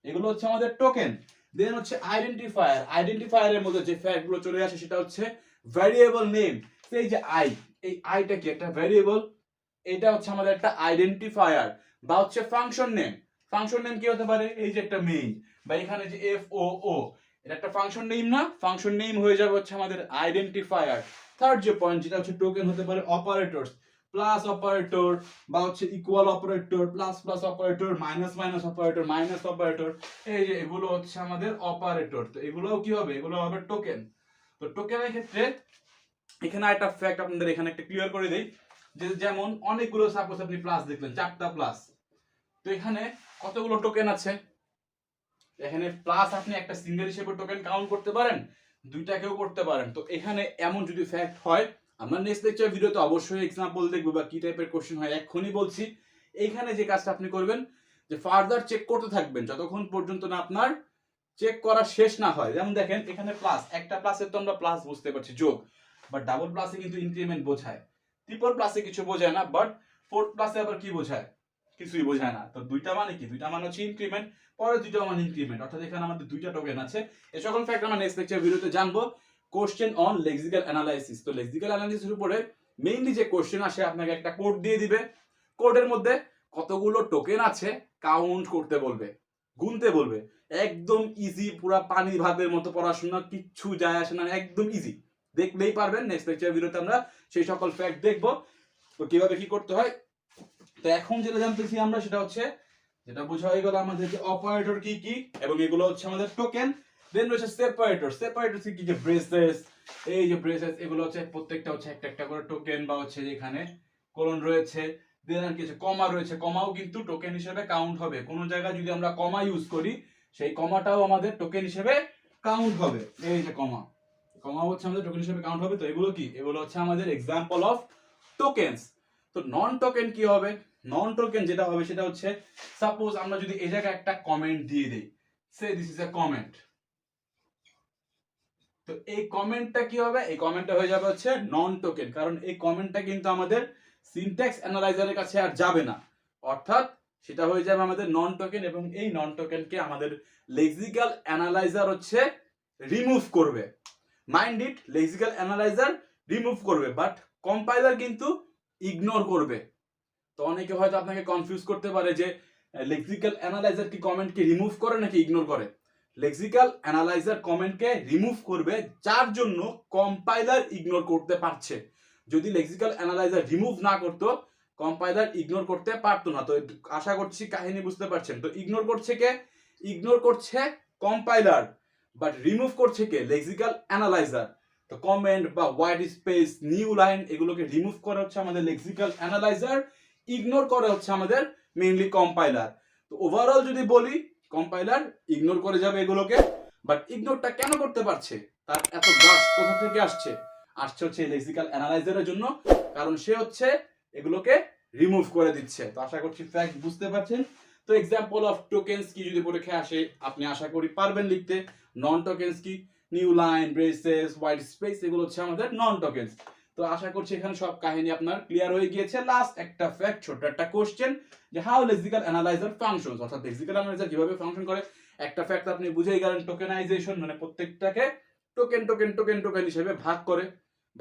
এগুলো হচ্ছে আমাদের টোকেন। দেন হচ্ছে আইডেন্টিফায়ার, আইডেন্টিফায়ারের মধ্যে যে ফ্যাক্ট গুলো চলে আসে সেটা হচ্ছে ভ্যারিয়েবল নেম। এই যে এই আইটা কি একটা ভ্যারিয়েবল, এটা হচ্ছে আমাদের একটা আইডেন্টিফায়ার। বা হচ্ছে ফাংশন নেম, ফাংশন নেম কি হতে পারে, এই যে একটা মেইন বা এখানে যে এফ ও ও, এটা একটা ফাংশন নেম না, ফাংশন নেম হয়ে যাবে হচ্ছে আমাদের আইডেন্টিফায়ার। থার্ড যে পয়েন্ট যেটা হচ্ছে টোকেন হতে পারে অপারেটরস, প্লাস অপারেটর বা হচ্ছে equal operator, plus plus operator, minus minus operator, minus operator, এই যে এগুলো হচ্ছে আমাদের অপারেটর। তো এগুলোও কি হবে, এগুলো হবে টোকেন। তো টোকেনের ক্ষেত্রে এখানে একটা ফ্যাক্ট আপনাদের এখানে একটা ক্লিয়ার করে দেই, যে যেমন অনেকগুলো সাপোজ আপনি প্লাস দেখলেন, 4টা প্লাস, তো এখানে কতগুলো টোকেন আছে, এখানে প্লাস আপনি একটা সিঙ্গেল হিসেবে টোকেন কাউন্ট করতে পারেন, দুইটাকেও করতে পারেন। তো এখানে এমন যদি ফ্যাক্ট হয়, আমরা নেক্সট লেকচার ভিডিওতে অবশ্যই এক্সাম্পল দেখবো বা কি টাইপের কোশ্চেন হয়, এক্ষুনি বলছি। এইখানে যে কাজটা আপনি করবেন, যে ফার্দার চেক করতে থাকবেন যতক্ষণ পর্যন্ত না আপনার চেক করা শেষ না হয়। যেমন দেখেন এখানে প্লাস, একটা প্লাসের তো আমরা প্লাস বুঝতে পারছি যোগ, বাট ডাবল প্লাসে কিন্তু ইনক্রিমেন্ট বোঝায়, ট্রিপল প্লাসে কিছু বোঝায় না, বাট ফোর্থ প্লাসে আবার কি বোঝায়, কিছুই বোঝায় না। তো দুইটা মানে কি, দুইটা মানে হচ্ছে ইনক্রিমেন্ট, পরে দুইটা মানে ইনক্রিমেন্ট, অর্থাৎ এখানে আমাদের দুইটা টোকেন আছে। এই সকল ফ্যাক্ট আমরা নেক্সট লেকচার ভিডিওতে জানবো। কোশ্চেন অন লেক্সিক্যাল অ্যানালাইসিস, তো লেক্সিক্যাল অ্যানালাইসিসের উপরে মেইনলি যে কোশ্চেন আসে, আপনাকে একটা কোড দিয়ে দিবে, কোডের মধ্যে কতগুলো টোকেন আছে কাউন্ট করতে বলবে, গুনতে বলবে। একদম ইজি, পুরা পানি ভাতের মতো পড়াশোনা, কিচ্ছু যায় আসে না, একদম ইজি, দেখলেই পারবেন। নেক্সট লেকচার ভিডিওতে আমরা সেই সকল ফ্যাক্ট দেখবো, তো কিভাবে কি করতে হয়। তো এখন যেটা জানতেছি আমরা সেটা হচ্ছে, যেটা বোঝা হয়ে গেল আমাদের যে অপারেটর কি কি, এবং এগুলো হচ্ছে আমাদের টোকেন। দেন রয়েছে সেপারেটর, সেপারেটর কি যে ব্রেসেস, এই যে ব্রেসেস, এগুলো হচ্ছে প্রত্যেকটা হচ্ছে একটা একটা করে টোকেন, বা হচ্ছে এখানে কোলন রয়েছে। দেন আর কিছু কমা রয়েছে, কমাও কিন্তু টোকেন হিসেবে কাউন্ট হবে। কোনো জায়গায় যদি আমরা কমা ইউজ করি, সেই কমাটাও আমাদের টোকেন হিসেবে কাউন্ট হবে। এই যে কমা, কমা হচ্ছে আমাদের টোকেন হিসেবে কাউন্ট হবে। তো এগুলো কি, এগুলো হচ্ছে আমাদের এক্সাম্পল অফ টোকেনস। তো নন টোকেন কি হবে, নন টোকেন যেটা হবে সেটা হচ্ছে, সাপোজ আমরা যদি এই জায়গায় একটা কমেন্ট দিয়ে দেই, say this is a comment, তো এই কমেন্টটা কি হবে, এই কমেন্টটা হয়ে যাবে হচ্ছে নন টোকেন, কারণ এই কমেন্টটা কিন্তু আমাদের সিনট্যাক্স অ্যানালাইজারের কাছে আর যাবে না, অর্থাৎ সেটা হয়ে যাবে আমাদের নন টোকেন। এবং এই নন টোকেনকে আমাদের লেক্সিক্যাল অ্যানালাইজার হচ্ছে রিমুভ করবে। Mind it, lexical analyser remove করবে, বাট কম্পাইলার কিন্তু ইগনোর করবে। তো অনেকে হয়তো আপনাকে কনফিউজ করতে পারে যে লেক্সিক্যাল অ্যানালাইজার কি কমেন্টকে রিমুভ করে নাকি ইগনোর করে। লেক্সিক্যাল অ্যানালাইজার কমেন্টকে রিমুভ করবে, যার জন্য কম্পাইলার ইগনোর করতে পারছে। যদি লেক্সিক্যাল অ্যানালাইজার রিমুভ না করতো, কম্পাইলার ইগনোর করতে পারতো না। তো আশা করছি কাহিনী বুঝতে পারছেন। তো ইগনোর করছে কে, ইগনোর করছে কম্পাইলার, বাট রিমুভ করছে কে, লেক্সিক্যাল অ্যানালাইজার। তো কমেন্ট বা হোয়াইট স্পেস, নিউ লাইন, এগুলোকে রিমুভ করা হচ্ছে আমাদের লেক্সিক্যাল অ্যানালাইজার, ইগনোর করে হচ্ছে আমাদের মেইনলি কম্পাইলার। তো ওভারঅল যদি বলি, কম্পাইলার ইগনোর করে যাবে এগুলোকে, বাট ইগনোরটা কেন করতে পারছে, তার এত গাছ কোথা থেকে আসছে, আসছে হচ্ছে লেক্সিক্যাল অ্যানালাইজারের জন্য, কারণ সে হচ্ছে এগুলোকে রিমুভ করে দিচ্ছে। তো আশা করছি ফ্যাক্ট বুঝতে পারছেন। তো এক্সাম্পল অফ টোকেনস কি যদি পরীক্ষায় আসে, আপনি আশা করি পারবেন লিখতে। নন টোকেনস কি, new line, braces, white space, এগুলো হচ্ছে আমাদের নন টোকেনস। তো আশা করছি এখানে সব কাহিনী আপনার ক্লিয়ার হয়ে গিয়েছে। লাস্ট একটা ফ্যাক্ট, ছোট একটা কোশ্চেন, যে হাউ লেক্সিক্যাল অ্যানালাইজার ফাংশনস, অর্থাৎ লেক্সিক্যাল অ্যানালাইজার কিভাবে ফাংশন করে। একটা ফ্যাক্ট আপনি বুঝেই গেলেন, টোকেনাইজেশন, মানে প্রত্যেকটাকে টোকেন টোকেন টোকেন টোকেন হিসেবে ভাগ করে,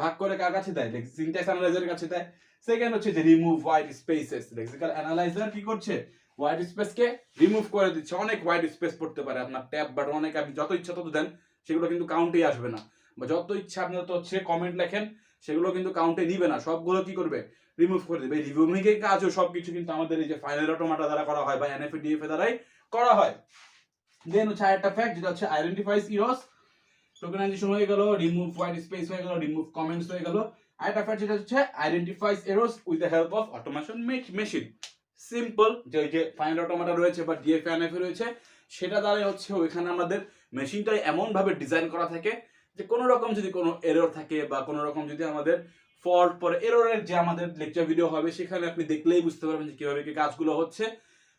ভাগ করে কার কাছে দেয়, সিনট্যাক্স অ্যানালাইজারের কাছে দেয়। সেকেন্ড হচ্ছে যে remove white spaces, lexical analyser কি করছে, হোয়াইট স্পেসকে রিমুভ করে দিচ্ছে। অনেক হোয়াইট স্পেস পড়তে পারে আপনার ট্যাব বাট, অনেক আপনি যত ইচ্ছা তত দেন, সেগুলো কিন্তু কাউন্টেই আসবে না। বা যত ইচ্ছা আপনি তত হচ্ছে কমেন্ট লেখেন, সেগুলো কিন্তু কাউন্টে নিবে না, সবগুলো কি করবে, রিমুভ করে দেবে। রিমুভিং এর কাজও সবকিছু কিন্তু আমাদের এই যে ফাইনাল অটোমাটা দ্বারা করা হয়, বা এনএফএ ডিএফএ দ্বারাই করা হয়। দেন হচ্ছে আরেকটা ফ্যাক্ট, যেটা হচ্ছে আইডেন্টিফাইজ ইরর্স, টোকেনাইজেশন হয়ে গেল, রিমুভ হোয়াইট স্পেস হয়ে গেল, রিমুভ কমেন্টস হয়ে গেল। আরেকটা ফ্যাক্ট যেটা হচ্ছে identifies errors with the help of automation machine. Simple, যে ওই যে ফাইনাল অটোমাটা রয়েছে বা ডিএফএ এনএফএ রয়েছে, সেটা দ্বারা হচ্ছে ওইখানে আমাদের মেশিনটাই এমন ভাবে ডিজাইন করা থাকে যে কোনো রকম যদি কোনো এরর থাকে, বা কোনো রকম যদি আমাদের ফল্ট পরে, এররের যে আমাদের লেকচার ভিডিও হবে সেখানে আপনি দেখলেই বুঝতে পারবেন যে কিভাবে কি কাজগুলো হচ্ছে।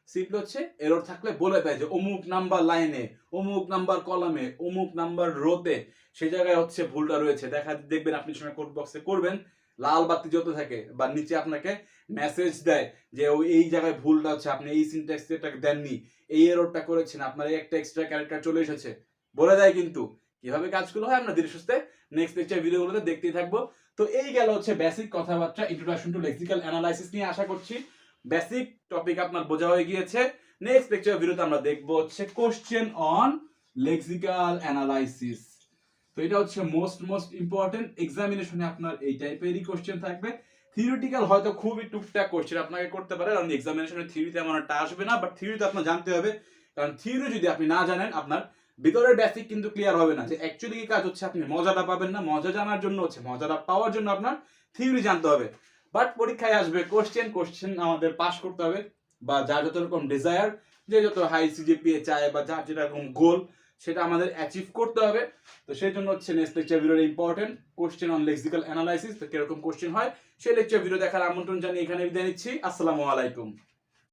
সিম্পল হচ্ছে এরর থাকলে বলে দেয় যে অমুক নাম্বার লাইনে, অমুক নাম্বার কলামে, অমুক নাম্বার রোতে সেই জায়গায় হচ্ছে ভুলটা রয়েছে। দেখবেন আপনি সময় কোড বক্সে করবেন, লাল বাতি জ্বলতে থাকে বা নিচে আপনাকে মেসেজ দেয় যে ও এই জায়গায় ভুলটা হচ্ছে, আপনি এই সিনট্যাক্সটা দেননি, এই এররটা করেছেন, আপনার এই একটা এক্সট্রা ক্যারেক্টার চলে এসেছে, বলে দেয় কিন্তু। কিভাবে কাজগুলো হয় আমরা ধীরে সুস্থে নেক্সট লেকচার ভিডিওগুলোতে দেখতেই থাকবো। তো এই গেল হচ্ছে বেসিক কথাবার্তা, ইন্ট্রোডাকশন টু লেক্সিক্যাল অ্যানালাইসিস নিয়ে। আশা করছি বেসিক টপিক আপনার বোঝা হয়ে গিয়েছে। নেক্সট লেকচার ভিডিওতে আমরা দেখবো হচ্ছে কোশ্চেন অন লেক্সিক্যাল অ্যানালাইসিস। তো এটা হচ্ছে মোস্ট ইম্পর্টেন্ট, এক্সামিনেশনে আপনার এই টাইপেরই কোশ্চেন থাকবে। থিওরিটিক্যাল হয়তো খুবই টুকটাক কোশ্চেন আপনাকে করতে পারে, কারণ এক্সামিনেশনে থিওরি তেমন একটা আসবে না, বাট থিওরি তো আপনার জানতে হবে। কারণ থিওরি যদি আপনি না জানেন, আপনার ভিতরের বেসিক কিন্তু ক্লিয়ার হবে না যে অ্যাকচুয়ালি কি কাজ হচ্ছে। আপনি মজাটা পাবেন না, মজা জানার জন্য হচ্ছে, মজাটা পাওয়ার জন্য আপনার থিওরি জানতে হবে। বাট পরীক্ষায় আসবে কোশ্চেন আমাদের পাস করতে হবে, বা যার যত রকম ডিজায়ার, যে যত হাই সিজিপিএ চায় বা যার যেরকম গোল, সেটা আমাদের অ্যাচিভ করতে হবে। তো সেই জন্য হচ্ছে নেক্সট লেকচার ভিডিওটা important, question on lexical analysis. তো কিরকম কোশ্চেন হয় সেই লেকচার ভিডিও দেখার আমন্ত্রণ জানিয়ে এখানে বিদায় নিচ্ছি। আসসালামু আলাইকুম।